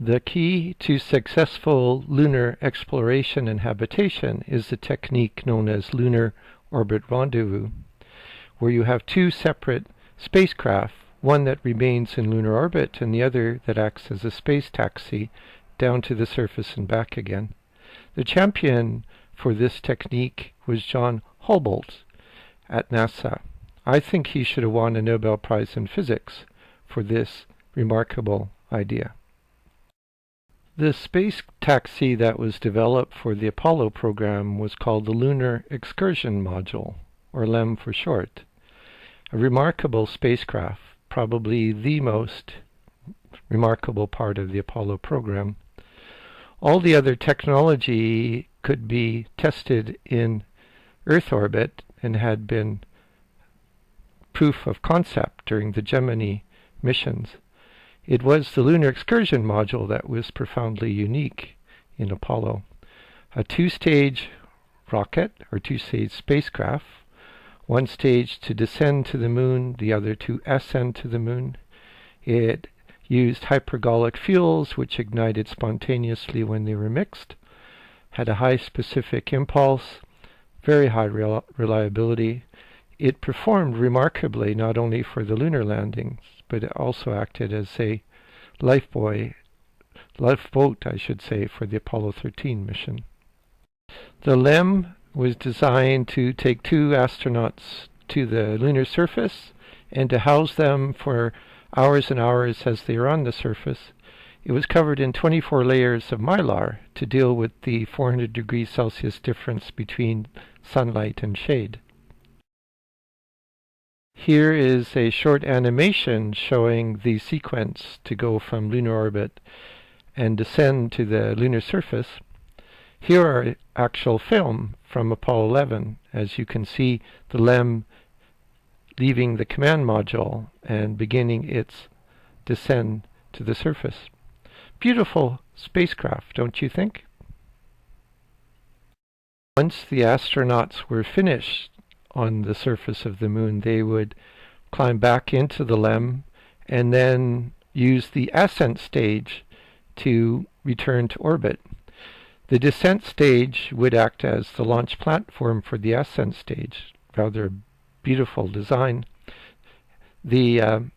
The key to successful lunar exploration and habitation is the technique known as lunar orbit rendezvous, where you have two separate spacecraft, one that remains in lunar orbit and the other that acts as a space taxi down to the surface and back again. The champion for this technique was John Hubble at NASA. I think he should have won a Nobel Prize in Physics for this remarkable idea. The space taxi that was developed for the Apollo program was called the Lunar Excursion Module, or LEM for short. A remarkable spacecraft, probably the most remarkable part of the Apollo program. All the other technology could be tested in Earth orbit and had been proof of concept during the Gemini missions. It was the Lunar Excursion Module that was profoundly unique in Apollo. A two-stage rocket, or two-stage spacecraft, one stage to descend to the moon, the other to ascend to the moon. It used hypergolic fuels which ignited spontaneously when they were mixed, had a high specific impulse, very high reliability. It performed remarkably not only for the lunar landings, but it also acted as a lifeboat, I should say, for the Apollo 13 mission. The LEM was designed to take two astronauts to the lunar surface and to house them for hours and hours as they were on the surface. It was covered in 24 layers of mylar to deal with the 400 degrees Celsius difference between sunlight and shade. Here is a short animation showing the sequence to go from lunar orbit and descend to the lunar surface. Here are actual film from Apollo 11, as you can see the LEM leaving the command module and beginning its descent to the surface. Beautiful spacecraft, don't you think? Once the astronauts were finished on the surface of the moon, they would climb back into the LEM and then use the ascent stage to return to orbit. The descent stage would act as the launch platform for the ascent stage. Rather beautiful design. The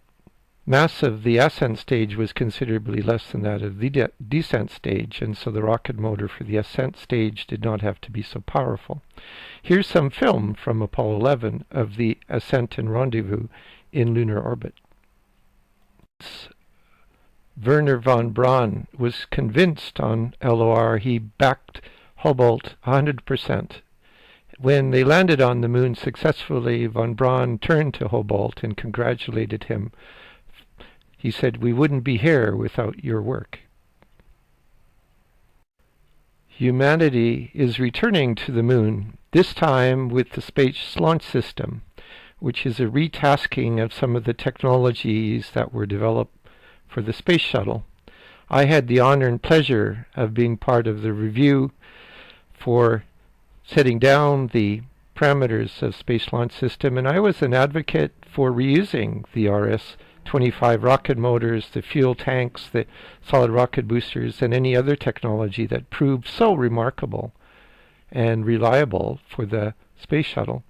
mass of the ascent stage was considerably less than that of the descent stage, and so the rocket motor for the ascent stage did not have to be so powerful. Here's some film from Apollo 11 of the ascent and rendezvous in lunar orbit. Wernher von Braun was convinced on LOR. He backed Hubble 100%. When they landed on the moon successfully, von Braun turned to Hubble and congratulated him. He said, "We wouldn't be here without your work." Humanity is returning to the moon, this time with the Space Launch System, which is a retasking of some of the technologies that were developed for the space shuttle. I had the honor and pleasure of being part of the review for setting down the parameters of Space Launch System, and I was an advocate for reusing the RS-25 rocket motors, the fuel tanks, the solid rocket boosters, and any other technology that proved so remarkable and reliable for the space shuttle.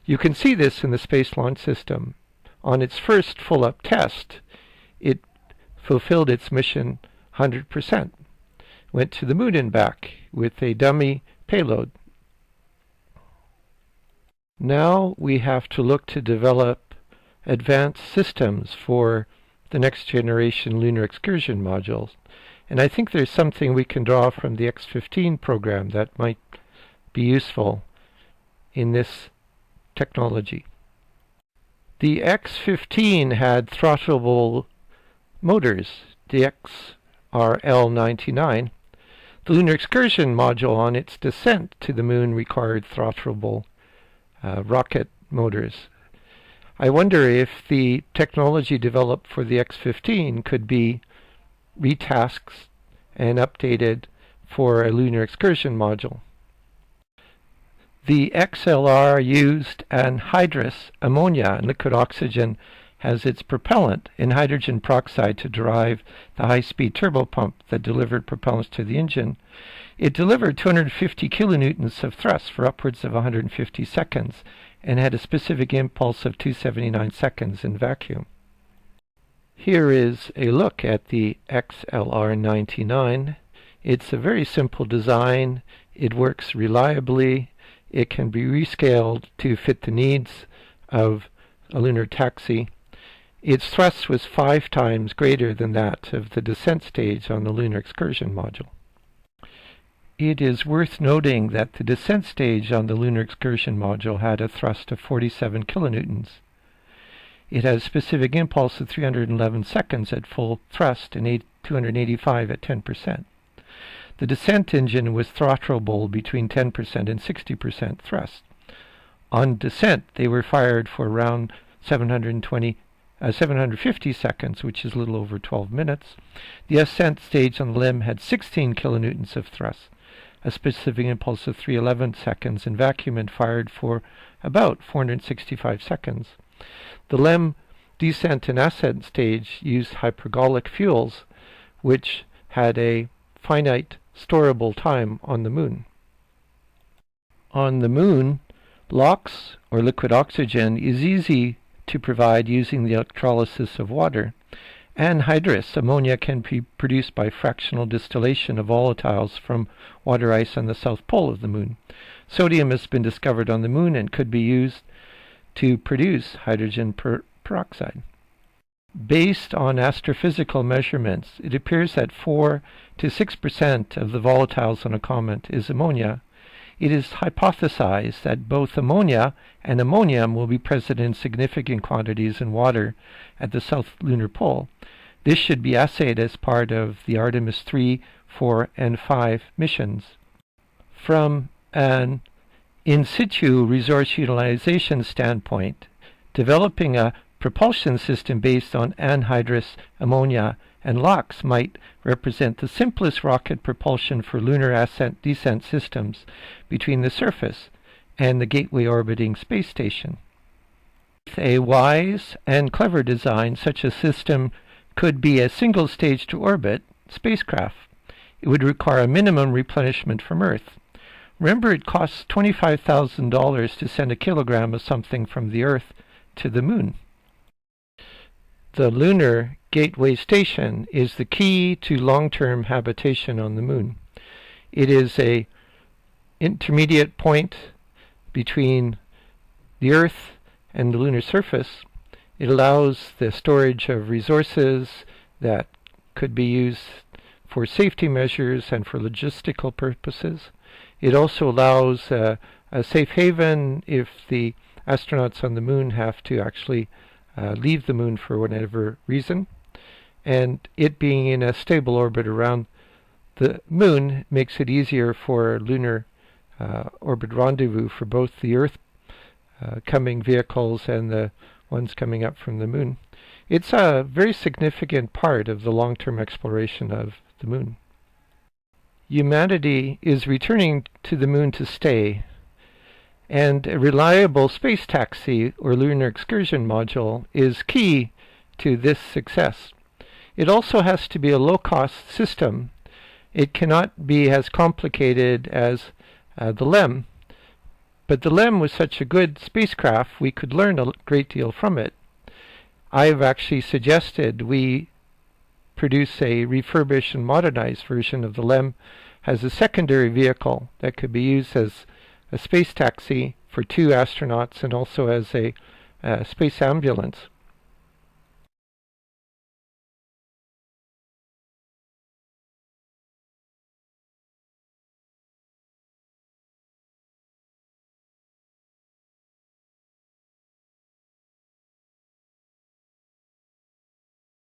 You can see this in the Space Launch System. On its first full-up test, it fulfilled its mission 100%. Went to the moon and back with a dummy payload. Now we have to look to develop advanced systems for the next generation Lunar Excursion Modules. And I think there's something we can draw from the X-15 program that might be useful in this technology. The X-15 had throttleable motors, the XRL-99. The Lunar Excursion Module on its descent to the moon required throttleable rocket motors. I wonder if the technology developed for the X-15 could be retasked and updated for a Lunar Excursion Module. The XLR used anhydrous ammonia and liquid oxygen has its propellant in hydrogen peroxide to drive the high-speed turbopump that delivered propellants to the engine. It delivered 250 kilonewtons of thrust for upwards of 150 seconds and had a specific impulse of 279 seconds in vacuum. Here is a look at the XLR99. It's a very simple design. It works reliably. It can be rescaled to fit the needs of a lunar taxi. Its thrust was 5 times greater than that of the descent stage on the Lunar Excursion Module. It is worth noting that the descent stage on the Lunar Excursion Module had a thrust of 47 kilonewtons. It has specific impulse of 311 seconds at full thrust and 285 at 10%. The descent engine was throttlable between 10% and 60% thrust. On descent, they were fired for around 750 seconds, which is a little over 12 minutes. The ascent stage on the LEM had 16 kilonewtons of thrust, a specific impulse of 311 seconds, and vacuum and fired for about 465 seconds. The LEM descent and ascent stage used hypergolic fuels, which had a finite storable time on the Moon. On the Moon, LOX, or liquid oxygen, is easy to provide using the electrolysis of water. Anhydrous ammonia can be produced by fractional distillation of volatiles from water ice on the south pole of the Moon. Sodium has been discovered on the Moon and could be used to produce hydrogen peroxide. Based on astrophysical measurements, it appears that 4 to 6% of the volatiles on a comet is ammonia. It is hypothesized that both ammonia and ammonium will be present in significant quantities in water at the south lunar pole. This should be assayed as part of the Artemis 3, 4, and 5 missions. From an in situ resource utilization standpoint, developing a propulsion system based on anhydrous ammonia and LOX might represent the simplest rocket propulsion for lunar ascent-descent systems between the surface and the Gateway orbiting space station. With a wise and clever design, such a system could be a single-stage-to-orbit spacecraft. It would require a minimum replenishment from Earth. Remember, it costs $25,000 to send a kilogram of something from the Earth to the Moon. The Lunar Gateway Station is the key to long-term habitation on the Moon. It is an intermediate point between the Earth and the lunar surface. It allows the storage of resources that could be used for safety measures and for logistical purposes. It also allows a safe haven if the astronauts on the Moon have to actually leave the Moon for whatever reason. And it being in a stable orbit around the Moon makes it easier for lunar orbit rendezvous for both the Earth coming vehicles and the ones coming up from the Moon. It's a very significant part of the long-term exploration of the Moon. Humanity is returning to the Moon to stay, and a reliable space taxi or Lunar Excursion Module is key to this success. It also has to be a low-cost system. It cannot be as complicated as the LEM, but the LEM was such a good spacecraft we could learn a great deal from it. I've actually suggested we produce a refurbished and modernized version of the LEM as a secondary vehicle that could be used as a space taxi for 2 astronauts and also as a space ambulance.